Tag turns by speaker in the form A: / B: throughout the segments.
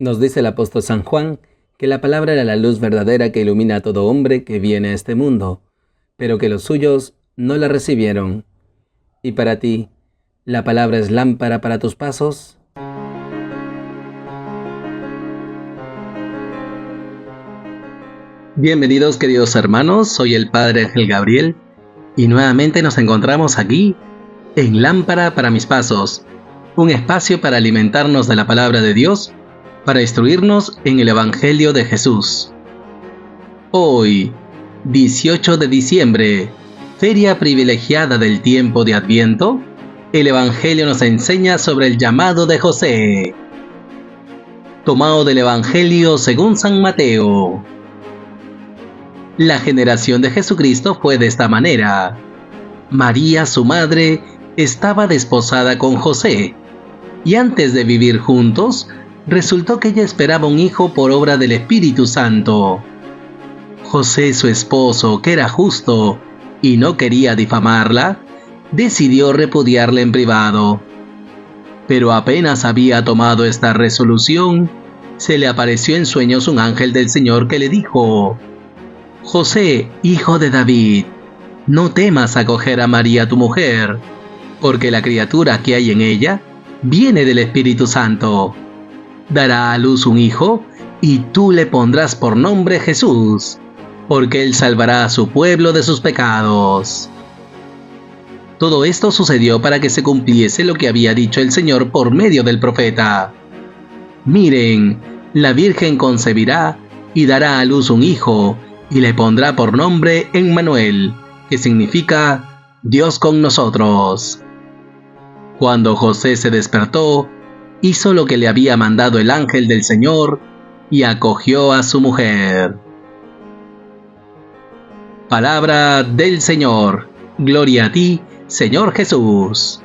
A: Nos dice el apóstol San Juan que la palabra era la luz verdadera que ilumina a todo hombre que viene a este mundo, pero que los suyos no la recibieron. ¿Y para ti, la palabra es lámpara para tus pasos? Bienvenidos, queridos hermanos, soy el Padre Ángel Gabriel y nuevamente nos encontramos aquí en Lámpara para mis pasos, un espacio para alimentarnos de la palabra de Dios, para instruirnos en el Evangelio de Jesús. Hoy, 18 de diciembre, feria privilegiada del tiempo de Adviento, el Evangelio nos enseña sobre el llamado de José. Tomado del Evangelio según San Mateo. La generación de Jesucristo fue de esta manera. María, su madre, estaba desposada con José, y antes de vivir juntos, resultó que ella esperaba un hijo por obra del Espíritu Santo. José, su esposo, que era justo y no quería difamarla, decidió repudiarla en privado. Pero apenas había tomado esta resolución, se le apareció en sueños un ángel del Señor que le dijo: José, hijo de David, no temas acoger a María tu mujer, porque la criatura que hay en ella viene del Espíritu Santo. Dará a luz un hijo, y tú le pondrás por nombre Jesús, porque él salvará a su pueblo de sus pecados. Todo esto sucedió para que se cumpliese lo que había dicho el Señor por medio del profeta. Miren, la Virgen concebirá y dará a luz un hijo, y le pondrá por nombre Emmanuel, que significa Dios con nosotros. Cuando José se despertó, hizo lo que le había mandado el ángel del Señor y acogió a su mujer. Palabra del Señor. Gloria a ti, Señor Jesús.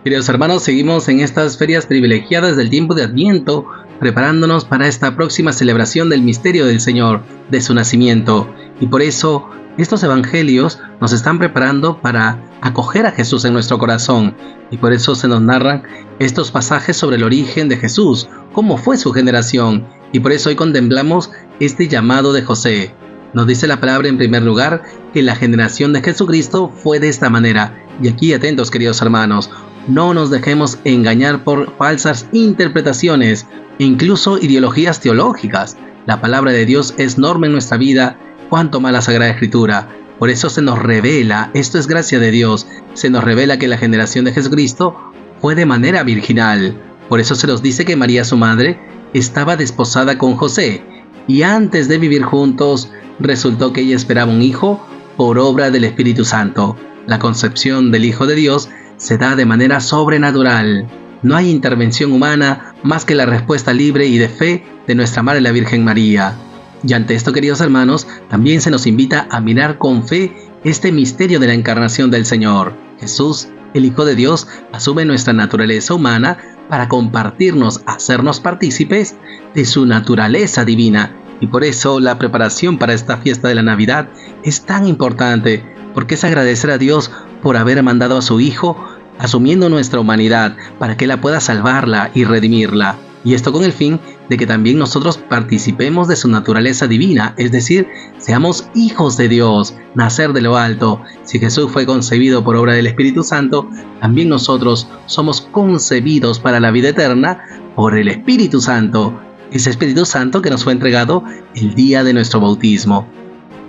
A: Queridos hermanos, seguimos en estas ferias privilegiadas del tiempo de Adviento, preparándonos para esta próxima celebración del misterio del Señor, de su nacimiento. Y por eso, estos evangelios nos están preparando para acoger a Jesús en nuestro corazón. Y por eso se nos narran estos pasajes sobre el origen de Jesús, cómo fue su generación. Y por eso hoy contemplamos este llamado de José. Nos dice la palabra en primer lugar que la generación de Jesucristo fue de esta manera. Y aquí atentos, queridos hermanos, no nos dejemos engañar por falsas interpretaciones e incluso ideologías teológicas. La palabra de Dios es norma en nuestra vida, cuanto más la Sagrada Escritura. Por eso se nos revela, esto es gracia de Dios, se nos revela que la generación de Jesucristo fue de manera virginal. Por eso se nos dice que María, su madre, estaba desposada con José, y antes de vivir juntos, resultó que ella esperaba un hijo por obra del Espíritu Santo. La concepción del Hijo de Dios se da de manera sobrenatural. No hay intervención humana más que la respuesta libre y de fe de nuestra Madre la Virgen María. Y ante esto, queridos hermanos, también se nos invita a mirar con fe este misterio de la encarnación del Señor. Jesús, el Hijo de Dios, asume nuestra naturaleza humana para compartirnos, hacernos partícipes de su naturaleza divina. Y por eso la preparación para esta fiesta de la Navidad es tan importante, porque es agradecer a Dios por haber mandado a su Hijo, asumiendo nuestra humanidad, para que Él pueda salvarla y redimirla. Y esto con el fin de que también nosotros participemos de su naturaleza divina, es decir, seamos hijos de Dios, nacer de lo alto. Si Jesús fue concebido por obra del Espíritu Santo, también nosotros somos concebidos para la vida eterna por el Espíritu Santo, ese Espíritu Santo que nos fue entregado el día de nuestro bautismo.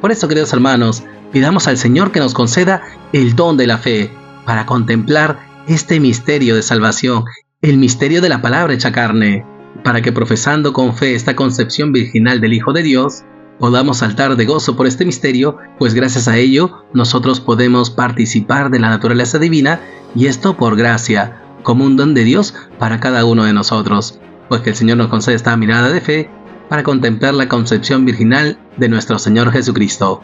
A: Por eso, queridos hermanos, pidamos al Señor que nos conceda el don de la fe para contemplar este misterio de salvación, el misterio de la palabra hecha carne, para que profesando con fe esta concepción virginal del Hijo de Dios, podamos saltar de gozo por este misterio, pues gracias a ello nosotros podemos participar de la naturaleza divina, y esto por gracia, como un don de Dios para cada uno de nosotros, pues que el Señor nos concede esta mirada de fe para contemplar la concepción virginal de nuestro Señor Jesucristo.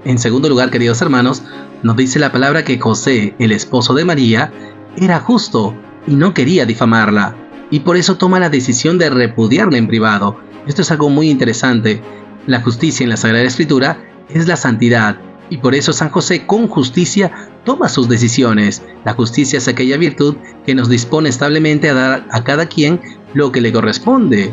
A: En segundo lugar, queridos hermanos, nos dice la palabra que José, el esposo de María, era justo y no quería difamarla, y por eso toma la decisión de repudiarla en privado. Esto es algo muy interesante. La justicia en la Sagrada Escritura es la santidad, y por eso San José con justicia toma sus decisiones. La justicia es aquella virtud que nos dispone establemente a dar a cada quien lo que le corresponde.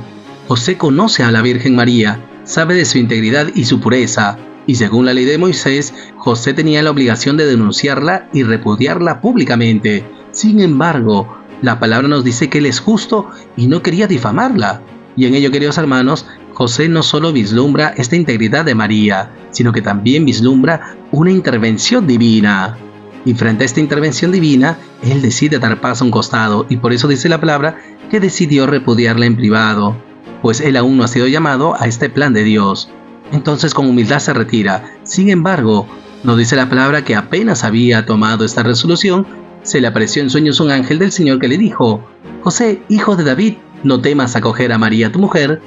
A: José conoce a la Virgen María, sabe de su integridad y su pureza, y según la ley de Moisés, José tenía la obligación de denunciarla y repudiarla públicamente. Sin embargo, la palabra nos dice que él es justo y no quería difamarla. Y en ello, queridos hermanos, José no solo vislumbra esta integridad de María, sino que también vislumbra una intervención divina. Y frente a esta intervención divina, él decide dar paso a un costado, y por eso dice la palabra que decidió repudiarla en privado, pues él aún no ha sido llamado a este plan de Dios. Entonces con humildad se retira. Sin embargo, nos dice la palabra que apenas había tomado esta resolución, se le apareció en sueños un ángel del Señor que le dijo: José, hijo de David, no temas acoger a María tu mujer,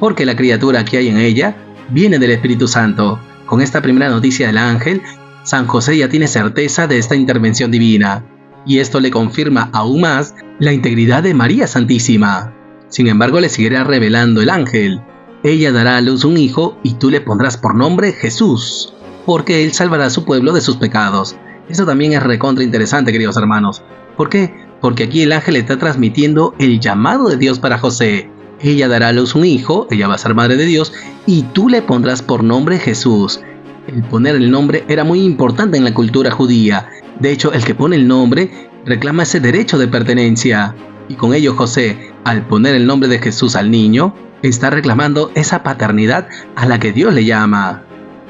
A: porque la criatura que hay en ella viene del Espíritu Santo. Con esta primera noticia del ángel, San José ya tiene certeza de esta intervención divina, y esto le confirma aún más la integridad de María Santísima. Sin embargo, le seguirá revelando el ángel: ella dará a luz un hijo y tú le pondrás por nombre Jesús, porque él salvará a su pueblo de sus pecados. Eso también es recontra interesante, queridos hermanos. ¿Por qué? Porque aquí el ángel está transmitiendo el llamado de Dios para José. Ella dará a luz un hijo, ella va a ser madre de Dios, y tú le pondrás por nombre Jesús. El poner el nombre era muy importante en la cultura judía. De hecho, el que pone el nombre reclama ese derecho de pertenencia. Y con ello José, al poner el nombre de Jesús al niño, está reclamando esa paternidad a la que Dios le llama.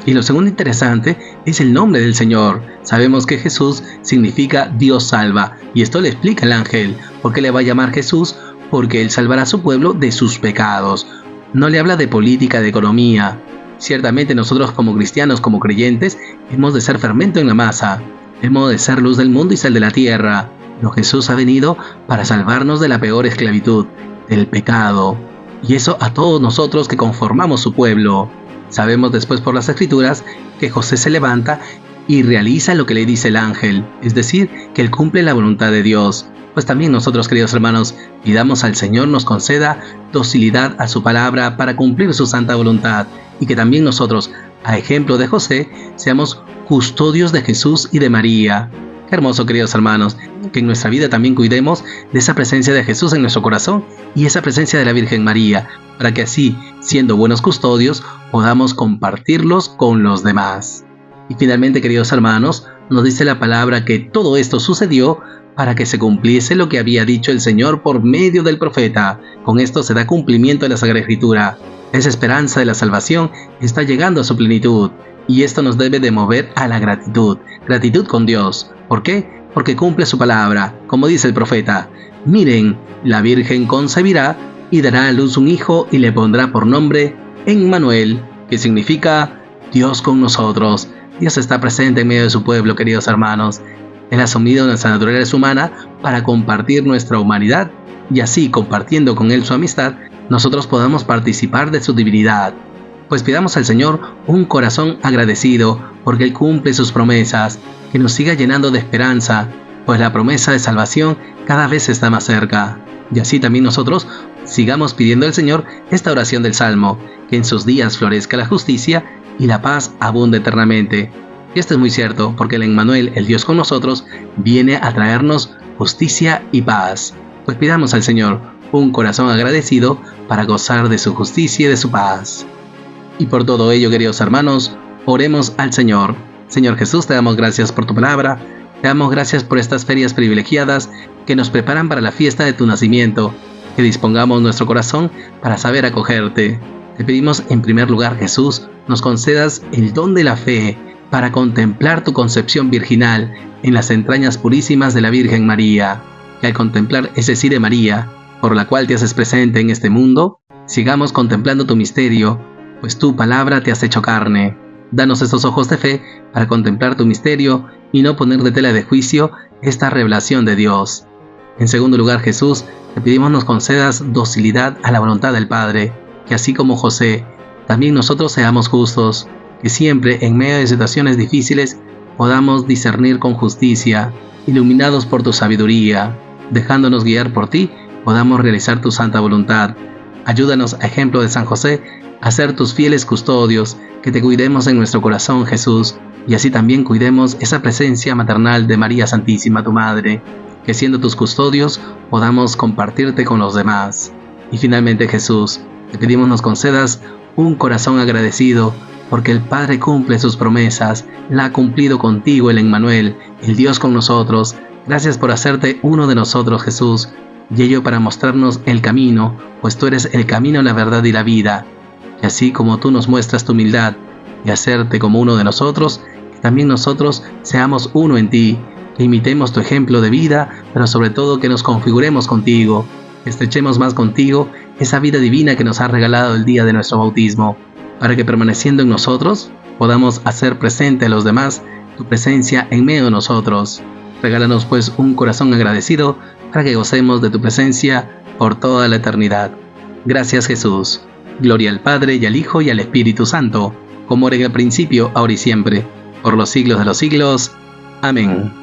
A: Y lo segundo interesante es el nombre del Señor. Sabemos que Jesús significa Dios salva, y esto le explica el ángel. ¿Por qué le va a llamar Jesús? Porque él salvará a su pueblo de sus pecados. No le habla de política, de economía. Ciertamente nosotros como cristianos, como creyentes, hemos de ser fermento en la masa. Hemos de ser luz del mundo y sal de la tierra. Pero Jesús ha venido para salvarnos de la peor esclavitud, del pecado. Y eso a todos nosotros que conformamos su pueblo. Sabemos después por las Escrituras que José se levanta y realiza lo que le dice el ángel, es decir, que él cumple la voluntad de Dios. Pues también nosotros, queridos hermanos, pidamos al Señor nos conceda docilidad a su palabra para cumplir su santa voluntad, y que también nosotros, a ejemplo de José, seamos custodios de Jesús y de María. Qué hermoso, queridos hermanos, que en nuestra vida también cuidemos de esa presencia de Jesús en nuestro corazón y esa presencia de la Virgen María, para que así, siendo buenos custodios, podamos compartirlos con los demás. Y finalmente, queridos hermanos, nos dice la palabra que todo esto sucedió para que se cumpliese lo que había dicho el Señor por medio del profeta. Con esto se da cumplimiento a la Sagrada Escritura. Esa esperanza de la salvación está llegando a su plenitud, y esto nos debe de mover a la gratitud con Dios. ¿Por qué? Porque cumple su palabra, como dice el profeta: miren, la Virgen concebirá y dará a luz un hijo y le pondrá por nombre Emmanuel, que significa Dios con nosotros. Dios está presente en medio de su pueblo, queridos hermanos. Él ha asumido nuestra naturaleza humana para compartir nuestra humanidad, y así, compartiendo con Él su amistad, nosotros podamos participar de su divinidad. Pues pidamos al Señor un corazón agradecido, porque Él cumple sus promesas, que nos siga llenando de esperanza, pues la promesa de salvación cada vez está más cerca. Y así también nosotros sigamos pidiendo al Señor esta oración del Salmo: que en sus días florezca la justicia y la paz abunde eternamente. Y esto es muy cierto, porque el Emmanuel, el Dios con nosotros, viene a traernos justicia y paz. Pues pidamos al Señor un corazón agradecido para gozar de su justicia y de su paz. Y por todo ello, queridos hermanos, oremos al Señor. Señor Jesús, te damos gracias por tu palabra, te damos gracias por estas ferias privilegiadas que nos preparan para la fiesta de tu nacimiento, que dispongamos nuestro corazón para saber acogerte. Te pedimos en primer lugar, Jesús, nos concedas el don de la fe para contemplar tu concepción virginal en las entrañas purísimas de la Virgen María, que al contemplar ese sí de María, por la cual te haces presente en este mundo, sigamos contemplando tu misterio, pues tu palabra te has hecho carne. Danos estos ojos de fe para contemplar tu misterio y no poner de tela de juicio esta revelación de Dios. En segundo lugar, Jesús, te pedimos nos concedas docilidad a la voluntad del Padre, que así como José, también nosotros seamos justos, que siempre en medio de situaciones difíciles podamos discernir con justicia, iluminados por tu sabiduría, dejándonos guiar por ti, podamos realizar tu santa voluntad. Ayúdanos, a ejemplo de San José, a ser tus fieles custodios, que te cuidemos en nuestro corazón, Jesús, y así también cuidemos esa presencia maternal de María Santísima, tu Madre, que siendo tus custodios podamos compartirte con los demás. Y finalmente, Jesús, te pedimos nos concedas un corazón agradecido, porque el Padre cumple sus promesas, la ha cumplido contigo el Emmanuel, el Dios con nosotros. Gracias por hacerte uno de nosotros, Jesús, y ello para mostrarnos el camino, pues tú eres el camino, la verdad y la vida. Y así como tú nos muestras tu humildad y hacerte como uno de nosotros, que también nosotros seamos uno en ti, que imitemos tu ejemplo de vida, pero sobre todo que nos configuremos contigo, que estrechemos más contigo esa vida divina que nos has regalado el día de nuestro bautismo, para que permaneciendo en nosotros podamos hacer presente a los demás tu presencia en medio de nosotros. Regálanos pues un corazón agradecido para que gocemos de tu presencia por toda la eternidad. Gracias, Jesús. Gloria al Padre y al Hijo y al Espíritu Santo, como era en el principio, ahora y siempre, por los siglos de los siglos. Amén.